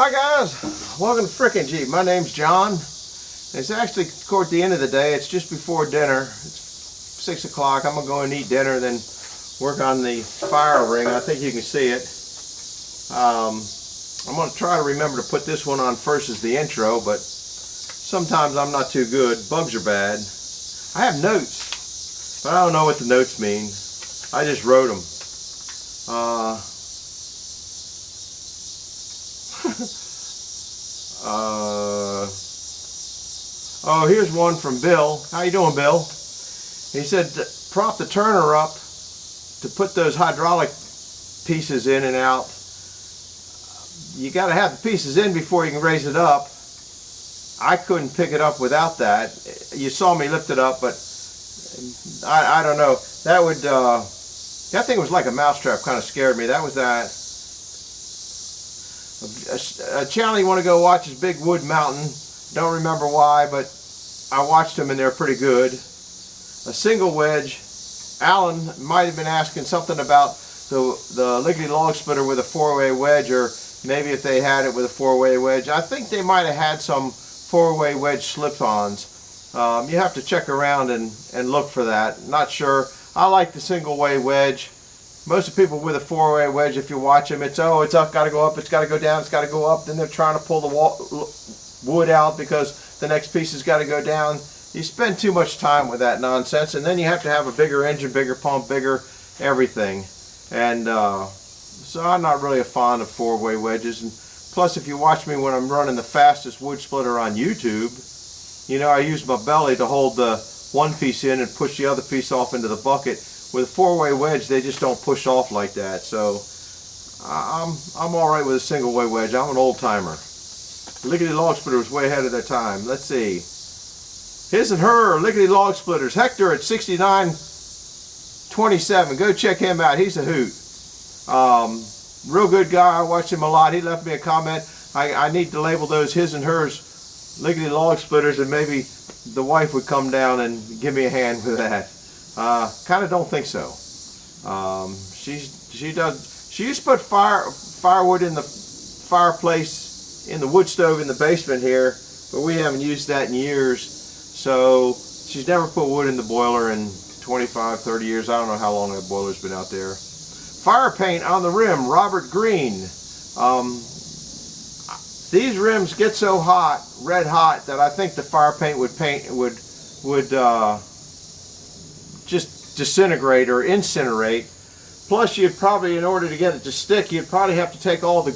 Hi guys, welcome to Frickin' Jeep. My name's John. It's actually toward the end of the day. It's just before dinner. It's 6 o'clock. I'm gonna go and eat dinner, then work on the fire ring. I think you can see it. I'm gonna try to remember to put this one on first as the intro, but sometimes I'm not too good. Bugs are bad. I have notes, but I don't know what the notes mean. I just wrote them. Oh, here's one from Bill. How you doing, Bill? He said, prop the turner up to put those hydraulic pieces in and out. You got to have the pieces in before you can raise it up. I couldn't pick it up without that. You saw me lift it up, but I don't know. That would that thing was like a mousetrap. Kind of scared me. That was that. A channel you want to go watch is Big Wood Mountain. Don't remember why, but I watched them and they're pretty good. A single wedge. Alan might have been asking something about the lickety log splitter with a 4-way wedge, or maybe if they had it with a 4-way wedge. I think they might have had some 4-way wedge slip-ons. You have to check around and look for that. Not sure. I like the single-way wedge. Most of the people with a 4-way wedge, if you watch them, it's up, got to go up, it's got to go down, it's got to go up. Then they're trying to pull the wood out because the next piece has got to go down. You spend too much time with that nonsense, and then you have to have a bigger engine, bigger pump, bigger everything. And so I'm not really a fond of 4-way wedges. And plus, if you watch me when I'm running the fastest wood splitter on YouTube, you know I use my belly to hold the one piece in and push the other piece off into the bucket. With a 4-way wedge, they just don't push off like that. So I'm all right with a single-way wedge. I'm an old timer. Lickety log splitter was way ahead of their time. Let's see. His and her lickety log splitters. Hector at 6927. Go check him out. He's a hoot. Real good guy. I watched him a lot. He left me a comment. I need to label those his and hers lickety log splitters, and maybe the wife would come down and give me a hand with that. Kind of don't think so. She used to put firewood in the fireplace in the wood stove in the basement here, but we haven't used that in years. So she's never put wood in the boiler in 25, 30 years. I don't know how long that boiler's been out there. Fire paint on the rim, Robert Green. These rims get so hot, red hot, that I think the fire paint would just disintegrate or incinerate. Plus, you'd probably, in order to get it to stick, you'd probably have to take all the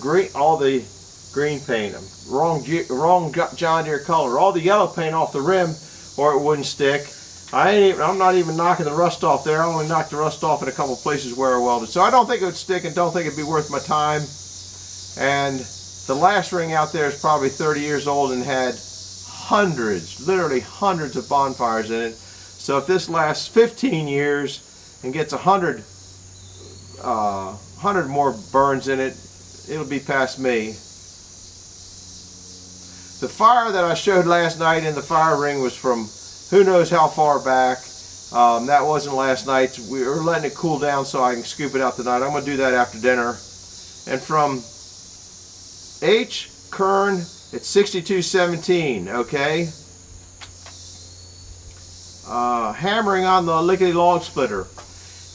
green paint, wrong John Deere color, all the yellow paint off the rim, or it wouldn't stick. I'm not even knocking the rust off there. I only knocked the rust off in a couple places where I welded. So I don't think it would stick, and don't think it'd be worth my time. And the last ring out there is probably 30 years old and had hundreds, literally hundreds of bonfires in it. So if this lasts 15 years and gets 100 more burns in it, it'll be past me. The fire that I showed last night in the fire ring was from who knows how far back. That wasn't last night. We were letting it cool down so I can scoop it out tonight. I'm going to do that after dinner. And from H. Kern at 6217, okay? Hammering on the lickety log splitter.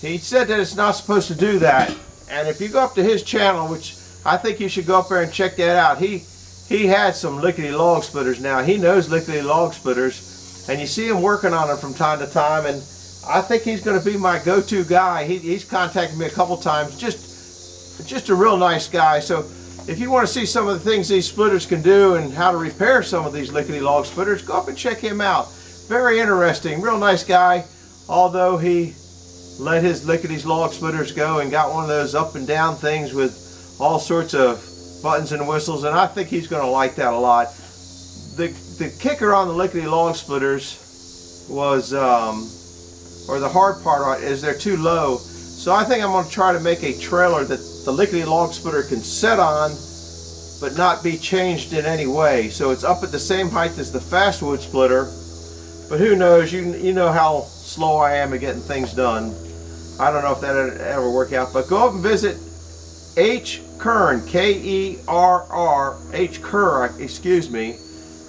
He said that it's not supposed to do that, and if you go up to his channel, which I think you should go up there and check that out, he had some lickety log splitters. Now he knows lickety log splitters, and you see him working on them from time to time, and I think he's going to be my go-to guy. He's contacted me a couple times. Just a real nice guy. So if you want to see some of the things these splitters can do and how to repair some of these lickety log splitters, go up and check him out. Very interesting, real nice guy, although he let his lickety log splitters go and got one of those up and down things with all sorts of buttons and whistles, and I think he's going to like that a lot. The kicker on the lickety log splitters was, or the hard part is they're too low. So I think I'm going to try to make a trailer that the lickety log splitter can set on but not be changed in any way. So it's up at the same height as the fast wood splitter. But who knows, you know how slow I am at getting things done. I don't know if that'll ever work out, but go up and visit H Kern, K-E-R-R, H Kerr, excuse me,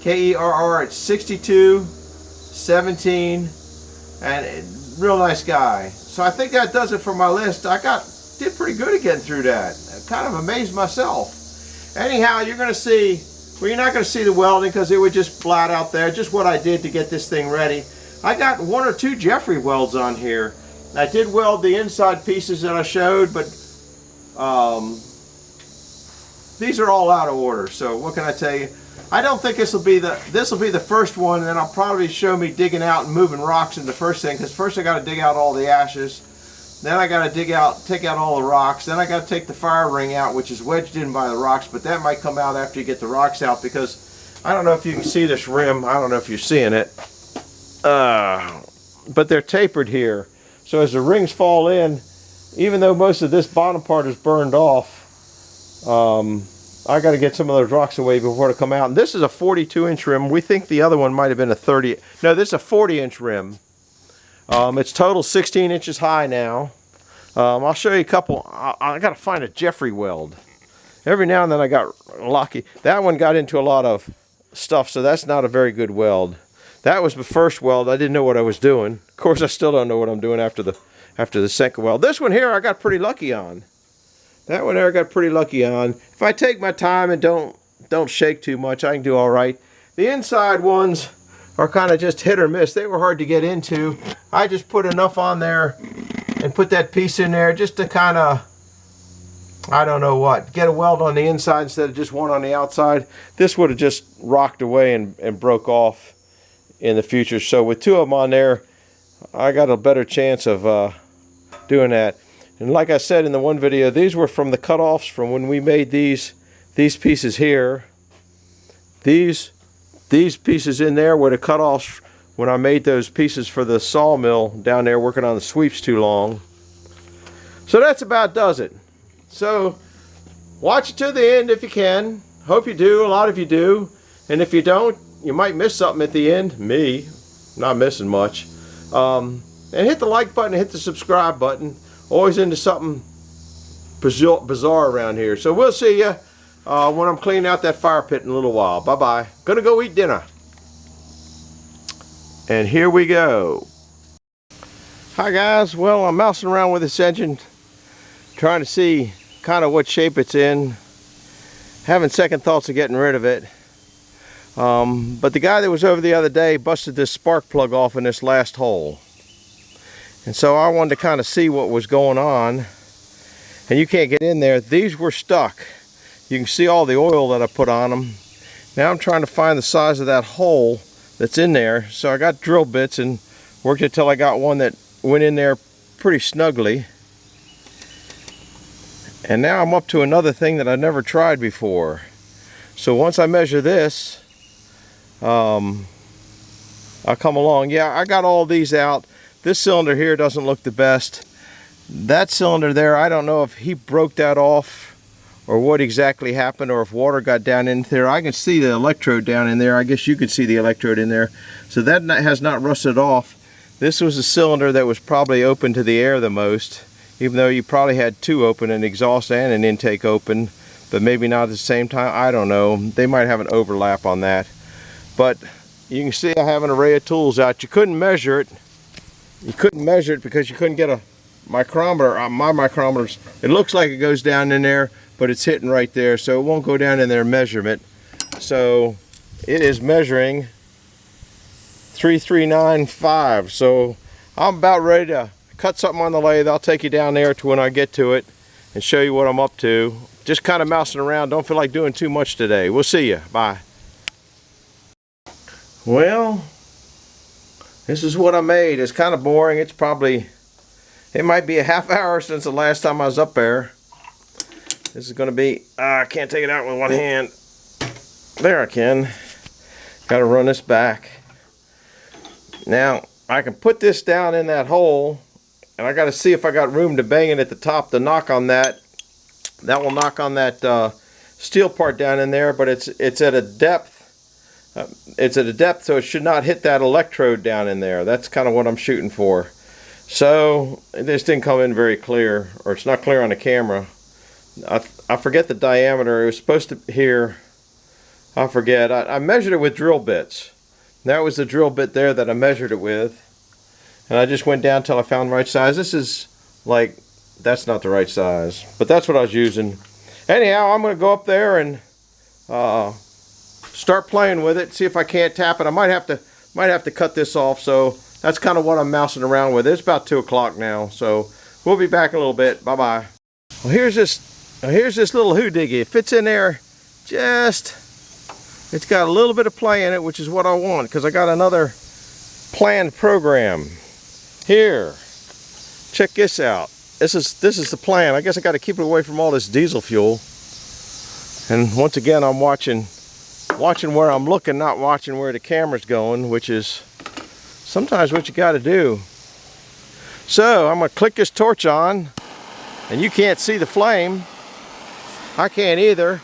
K-E-R-R. It's 62, 17, and real nice guy. So I think that does it for my list. Did pretty good at getting through that. I kind of amazed myself. Anyhow, you're going to see, well, you're not going to see the welding because it was just flat out there, just what I did to get this thing ready. I got 1 or 2 Jeffrey welds on here. I did weld the inside pieces that I showed, but these are all out of order. So what can I tell you? I don't think this will be the first one, and then I'll probably show me digging out and moving rocks in the first thing, because first I got to dig out all the ashes. Then I got to take out all the rocks. Then I got to take the fire ring out, which is wedged in by the rocks, but that might come out after you get the rocks out, because I don't know if you can see this rim. I don't know if you're seeing it. But they're tapered here. So as the rings fall in, even though most of this bottom part is burned off, I got to get some of those rocks away before they come out. And this is a 42-inch rim. We think the other one might have been a 30. No, this is a 40-inch rim. It's total 16 inches high now. I'll show you a couple. I got to find a Jeffrey weld. Every now and then I got lucky. That one got into a lot of stuff, so that's not a very good weld. That was the first weld. I didn't know what I was doing. Of course, I still don't know what I'm doing after the second weld. This one here I got pretty lucky on. That one there I got pretty lucky on. If I take my time and don't shake too much, I can do all right. The inside ones are kind of just hit or miss. They were hard to get into. I just put enough on there and put that piece in there just to kind of, I don't know what, get a weld on the inside instead of just one on the outside. This would have just rocked away and broke off in the future. So with 2 of them on there, I got a better chance of doing that. And like I said in the one video, these were from the cutoffs from when we made these pieces here. These pieces in there were the cutoffs when I made those pieces for the sawmill down there working on the sweeps too long. So that's about does it. So watch it to the end if you can. Hope you do. A lot of you do. And if you don't, you might miss something at the end. Me, not missing much. And hit the like button, hit the subscribe button. Always into something bizarre around here. So we'll see you when I'm cleaning out that fire pit in a little while. Bye-bye. Gonna go eat dinner. And here we go. Hi guys. Well, I'm mousing around with this engine, trying to see kind of what shape it's in. Having second thoughts of getting rid of it. But the guy that was over the other day busted this spark plug off in this last hole. And so I wanted to kind of see what was going on. And you can't get in there. These were stuck. You can see all the oil that I put on them. Now I'm trying to find the size of that hole that's in there. So I got drill bits and worked it till I got one that went in there pretty snugly. And now I'm up to another thing that I've never tried before. So once I measure this, I'll come along. Yeah, I got all these out. This cylinder here doesn't look the best. That cylinder there, I don't know if he broke that off or what exactly happened, or if water got down in there. I can see the electrode down in there. I guess you could see the electrode in there. So that has not rusted off. This was a cylinder that was probably open to the air the most, even though you probably had 2 open, an exhaust and an intake open, but maybe not at the same time. I don't know. They might have an overlap on that. But you can see I have an array of tools out. You couldn't measure it. You couldn't measure it because you couldn't get a micrometer. My micrometers, it looks like it goes down in there, but it's hitting right there, so it won't go down in their measurement. So it is measuring 3395. So I'm about ready to cut something on the lathe. I'll take you down there to when I get to it and show you what I'm up to. Just kind of mousing around. Don't feel like doing too much today. We'll see you. Bye. Well, this is what I made. It's kind of boring. It's probably, it might be a half hour since the last time I was up there. This is going to be, I can't take it out with one hand. There I can. Got to run this back. Now, I can put this down in that hole, and I got to see if I got room to bang it at the top to knock on that. That will knock on that steel part down in there, but it's at a depth. It's at a depth, so it should not hit that electrode down in there. That's kind of what I'm shooting for. So this didn't come in very clear, or it's not clear on the camera, I forget the diameter. It was supposed to here. I forget. I measured it with drill bits. That was the drill bit there that I measured it with. And I just went down till I found the right size. This is like, that's not the right size, but that's what I was using. Anyhow, I'm going to go up there and start playing with it, see if I can't tap it. I might have to cut this off, so that's kind of what I'm mousing around with. It's about 2 o'clock now, so we'll be back in a little bit. Bye-bye. Well, here's this little hoodoogie. It fits in there just, it's got a little bit of play in it, which is what I want, because I got another planned program. Here, check this out. This is the plan. I guess I got to keep it away from all this diesel fuel. And once again, I'm watching where I'm looking, not watching where the camera's going, which is sometimes what you got to do. So I'm going to click this torch on, and you can't see the flame. I can't either.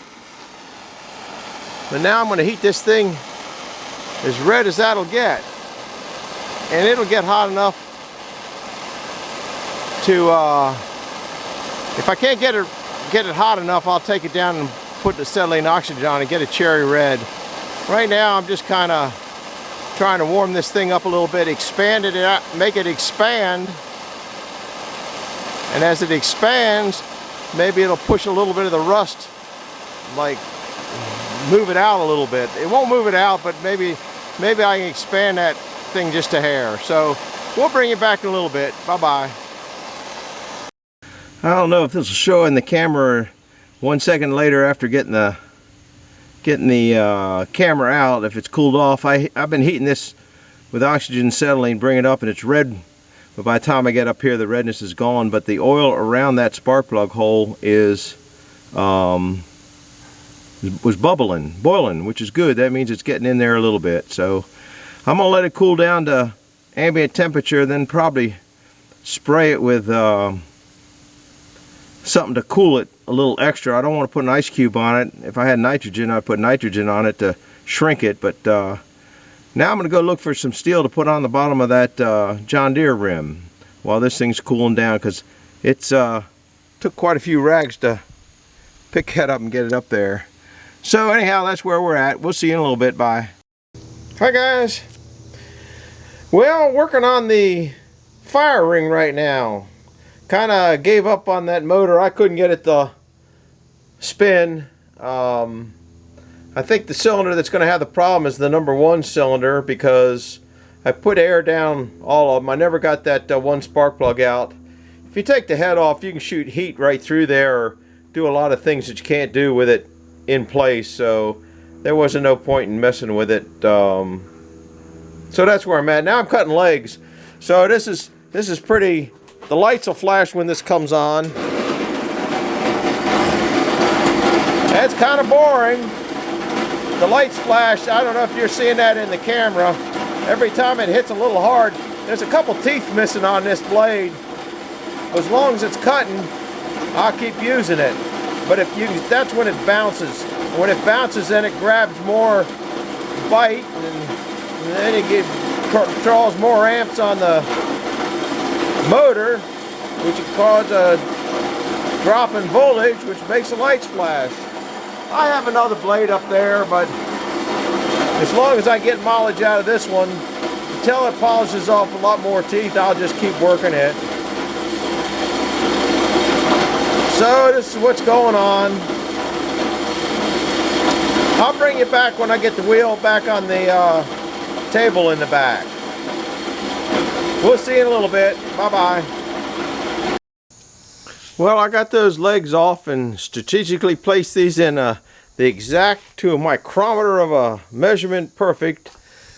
But now I'm going to heat this thing as red as that'll get, and it'll get hot enough to, if I can't get it hot enough, I'll take it down and put the acetylene oxygen on and get a cherry red. Right now I'm just kind of trying to warm this thing up a little bit, expand it out, make it expand, and as it expands, maybe it'll push a little bit of the rust, like move it out a little bit. It won't move it out, but maybe I can expand that thing just a hair. So we'll bring it back in a little bit. Bye-bye. I don't know if this will show in the camera 1 second later after getting the camera out, if it's cooled off. I've been heating this with oxygen and acetylene, bring it up, and it's red, but by the time I get up here the redness is gone, but the oil around that spark plug hole was boiling, which is good. That means it's getting in there a little bit. So I'm gonna let it cool down to ambient temperature, then probably spray it with something to cool it a little extra. I don't want to put an ice cube on it. If I had nitrogen, I'd put nitrogen on it to shrink it. But now I'm going to go look for some steel to put on the bottom of that John Deere rim while this thing's cooling down, because it's took quite a few rags to pick that up and get it up there. So anyhow, that's where we're at. We'll see you in a little bit. Bye. Hi guys. Well, working on the fire ring right now. Kind of gave up on that motor. I couldn't get it to spin. I think the cylinder that's going to have the problem is the #1 cylinder, because I put air down all of them. I never got that one spark plug out. If you take the head off, you can shoot heat right through there, or do a lot of things that you can't do with it in place. So there wasn't no point in messing with it. So that's where I'm at. Now I'm cutting legs. So this is pretty. The lights will flash when this comes on. That's kind of boring. The lights flash. I don't know if you're seeing that in the camera. Every time it hits a little hard, there's a couple teeth missing on this blade. As long as it's cutting, I'll keep using it. But that's when it bounces. When it bounces, then it grabs more bite, and then it draws more amps on the motor, which can cause a drop in voltage, which makes the lights flash. I have another blade up there, but as long as I get mileage out of this one, until it polishes off a lot more teeth, I'll just keep working it. So this is what's going on. I'll bring you back when I get the wheel back on the table in the back. We'll see you in a little bit. Bye-bye. Well, I got those legs off and strategically placed these in the exact to a micrometer of a measurement perfect.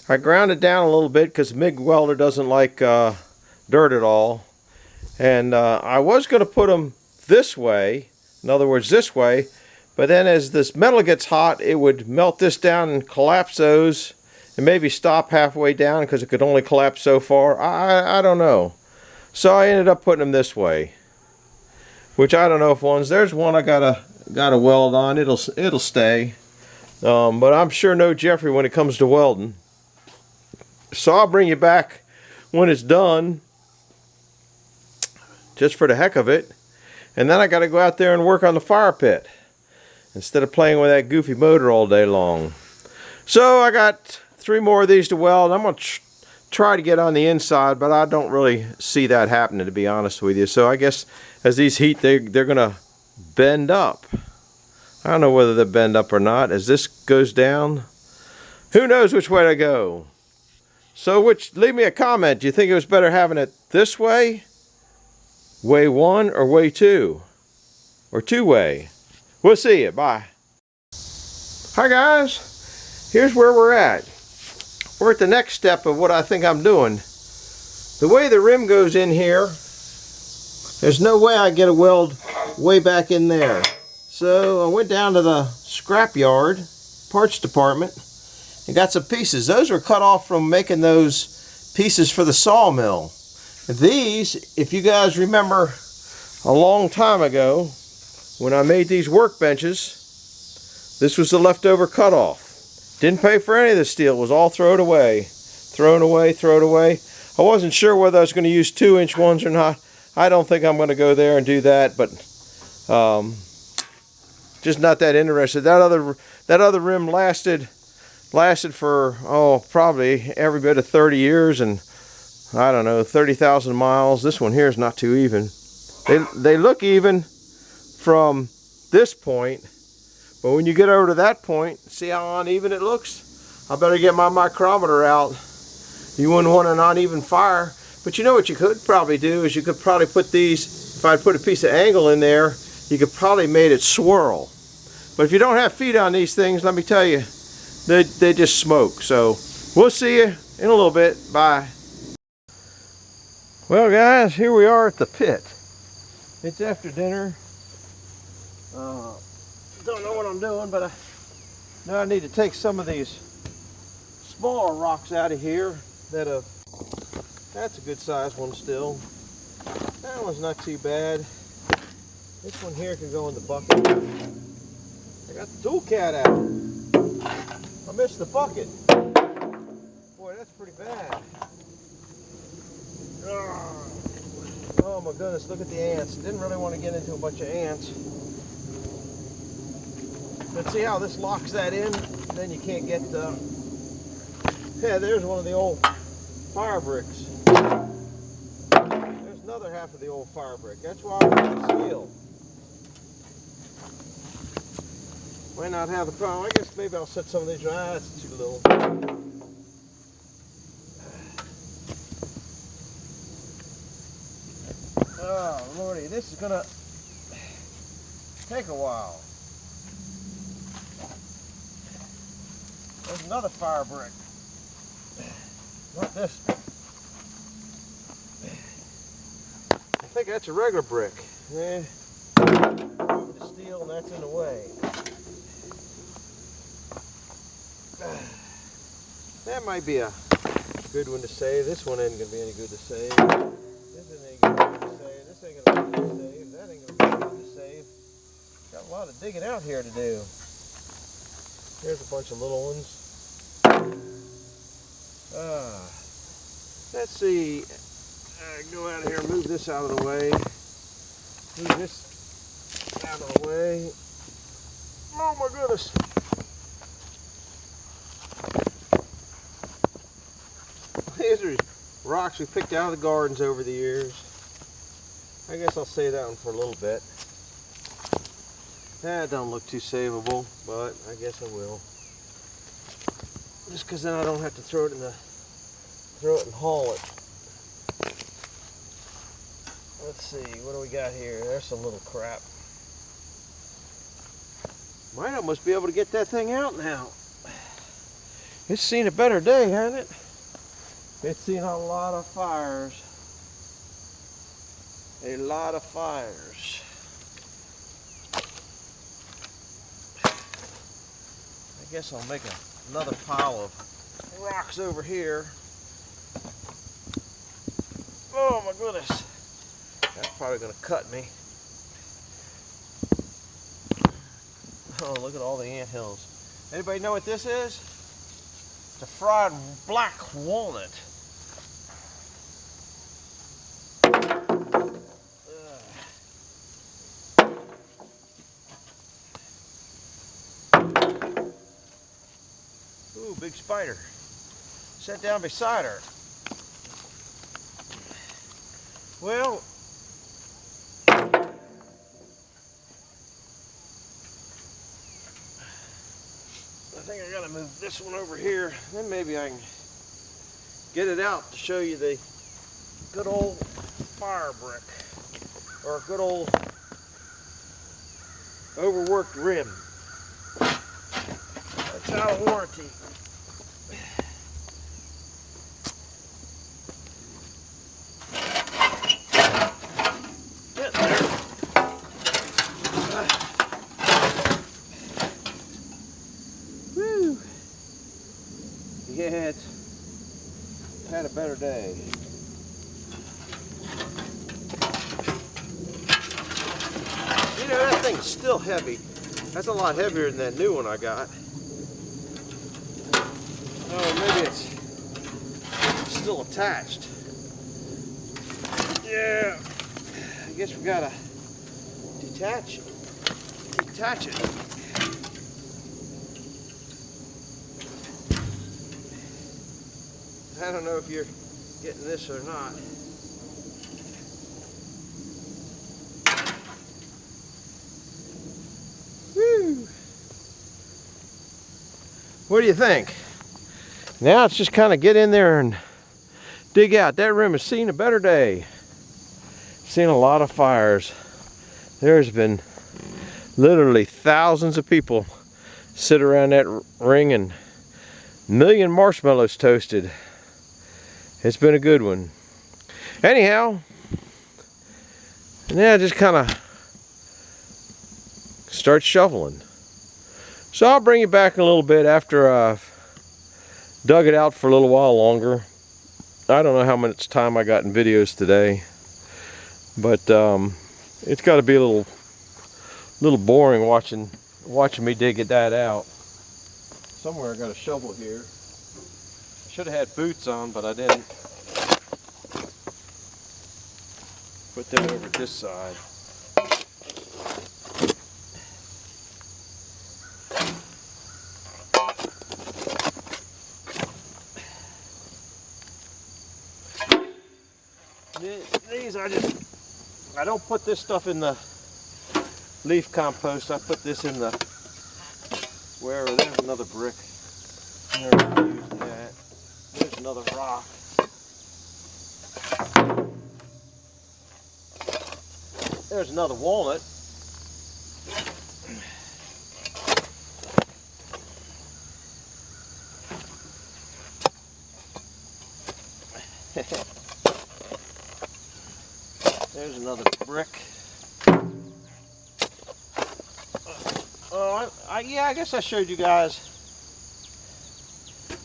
I ground it down a little bit because MIG welder doesn't like dirt at all. And I was going to put them this way, in other words this way, but then as this metal gets hot, it would melt this down and collapse those, and maybe stop halfway down because it could only collapse so far. I don't know. So I ended up putting them this way, which I don't know if there's one I gotta weld on. It'll stay, but I'm sure no Jeffrey when it comes to welding. So I'll bring you back when it's done, just for the heck of it, And then I got to go out there and work on the fire pit instead of playing with that goofy motor all day long. So I got 3 more of these to weld. I'm going to try to get on the inside, but I don't really see that happening, to be honest with you. So I guess as these heat, they're going to bend up. I don't know whether they bend up or not. As this goes down, who knows which way to go. So leave me a comment. Do you think it was better having it this way, way 1, or way 2, or 2-way? We'll see you. Bye. Hi guys. Here's where we're at. We're at the next step of what I think I'm doing. The way the rim goes in here, there's no way I get a weld way back in there. So I went down to the scrap yard, parts department, and got some pieces. Those were cut off from making those pieces for the sawmill. These, if you guys remember a long time ago, when I made these workbenches, this was the leftover cutoff. Didn't pay for any of the steel. It was all thrown away. Thrown away, thrown away. I wasn't sure whether I was going to use 2-inch ones or not. I don't think I'm going to go there and do that, but just not that interested. That other rim lasted for probably every bit of 30 years and I don't know, 30,000 miles. This one here is not too even. They look even from this point. But when you get over to that point, see how uneven it looks? I better get my micrometer out. You wouldn't want an uneven fire. But you know what you could probably do is you could probably put these, if I put a piece of angle in there, you could probably made it swirl. But if you don't have feet on these things, let me tell you, they just smoke. So we'll see you in a little bit. Bye. Well guys, here we are at the pit. It's after dinner. Don't know what I'm doing, but I know I need to take some of these smaller rocks out of here. That's a good sized one still. That one's not too bad. This one here can go in the bucket. I got the tool cat out. I missed the bucket. Boy, that's pretty bad. Oh my goodness, look at the ants. Didn't really want to get into a bunch of ants. But see how this locks that in? Then you can't get the... Yeah, there's one of the old fire bricks. There's another half of the old fire brick. That's why I want the steel. Might not have the problem. I guess maybe I'll set some of these... that's too little. Oh, Lordy, this is gonna take a while. There's another fire brick. Not this. I think that's a regular brick. Yeah. Move the steel and that's in the way. That might be a good one to save. This one ain't gonna be any good to save. This ain't gonna be good to save. This ain't gonna be good to save. That ain't gonna be good to save. Got a lot of digging out here to do. Here's a bunch of little ones. Let's see. Go out of here, move this out of the way. Move this out of the way. Oh my goodness. These are rocks we picked out of the gardens over the years. I guess I'll save that one for a little bit. That don't look too savable, but I guess I will. Just because then I don't have to throw it and haul it. Let's see, what do we got here? There's some little crap. Might almost be able to get that thing out now. It's seen a better day, hasn't it? It's seen a lot of fires. A lot of fires. I guess I'll make another pile of rocks over here. Oh my goodness. That's probably going to cut me. Oh, look at all the ant hills. Anybody know what this is? It's a fried black walnut. big spider sat down beside her. Well, I think I gotta move this one over here, then maybe I can get it out to show you the good old fire brick, or a good old overworked rim. That's out of warranty. Get there. Woo! Yeah, it's had a better day. You know, that thing's still heavy. That's a lot heavier than that new one I got. Oh, maybe it's still attached. Yeah. I guess we gotta detach it. Detach it. I don't know if you're getting this or not. Woo! What do you think? Now it's just kind of get in there and dig out. That room has seen a better day. Seen a lot of fires. There's been literally thousands of people sit around that ring and a million marshmallows toasted. It's been a good one. Anyhow, now just kind of start shoveling. So I'll bring you back in a little bit after I've dug it out for a little while longer. I don't know how much time I got in videos today, but it's got to be a little boring watching me dig that out. Somewhere I got a shovel here. Should have had boots on, but I didn't. Put them over this side. These I don't put this stuff in the leaf compost. I put this in the wherever. There's another brick. Never used that. There's another rock. There's another walnut. There's another brick. Yeah, I guess I showed you guys.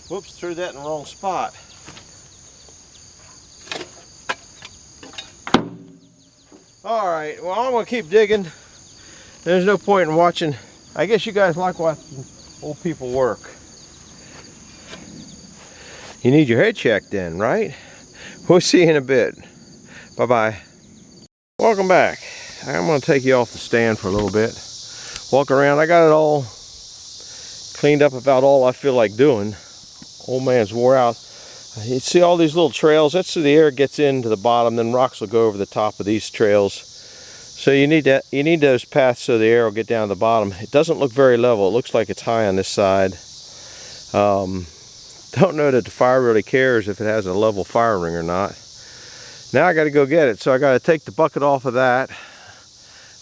Whoops, threw that in the wrong spot. Alright, well, I'm going to keep digging. There's no point in watching. I guess you guys like watching old people work. You need your head checked in, right? We'll see you in a bit. Bye-bye. Welcome back. I'm going to take you off the stand for a little bit. Walk around. I got it all cleaned up, about all I feel like doing. Old man's wore out. You see all these little trails? That's so the air gets into the bottom, then rocks will go over the top of these trails. So you need those paths so the air will get down to the bottom. It doesn't look very level. It looks like it's high on this side. Don't know that the fire really cares if it has a level fire ring or not. Now I got to go get it, so I got to take the bucket off of that.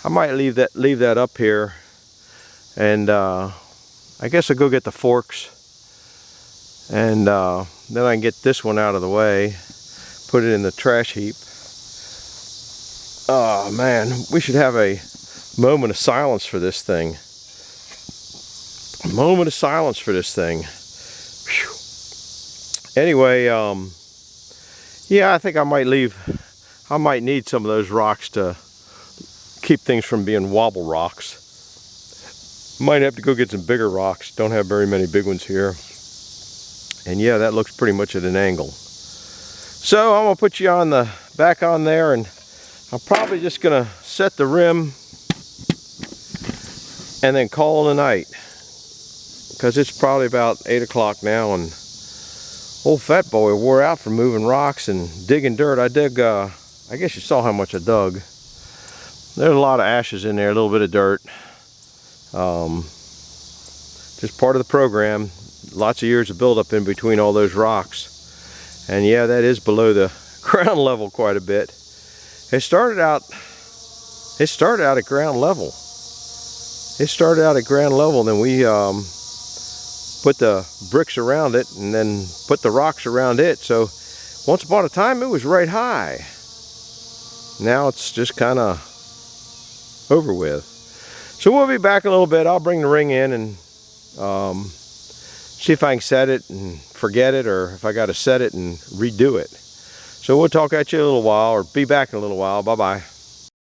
I might leave that up here, and I guess I'll go get the forks, and then I can get this one out of the way, put it in the trash heap. Oh man, we should have a moment of silence for this thing. A moment of silence for this thing. Whew. Anyway, yeah, I think I might need some of those rocks to keep things from being wobble rocks. Might have to go get some bigger rocks. Don't have very many big ones here. And yeah, that looks pretty much at an angle. So I'm gonna put you back on there, and I'm probably just gonna set the rim and then call it a night. because it's probably about 8 o'clock now, and old fat boy wore out from moving rocks and digging dirt. I dug, I guess you saw how much I dug. There's a lot of ashes in there, a little bit of dirt. Just part of the program. Lots of years of buildup in between all those rocks. And yeah, that is below the ground level quite a bit. It started out at ground level. It started out at ground level, and then we put the bricks around it and then put the rocks around it. So once upon a time it was right high. Now it's just kind of over with. So we'll be back in a little bit. I'll bring the ring in and see if I can set it and forget it, or if I got to set it and redo it. So we'll talk at you a little while, or be back in a little while. Bye bye.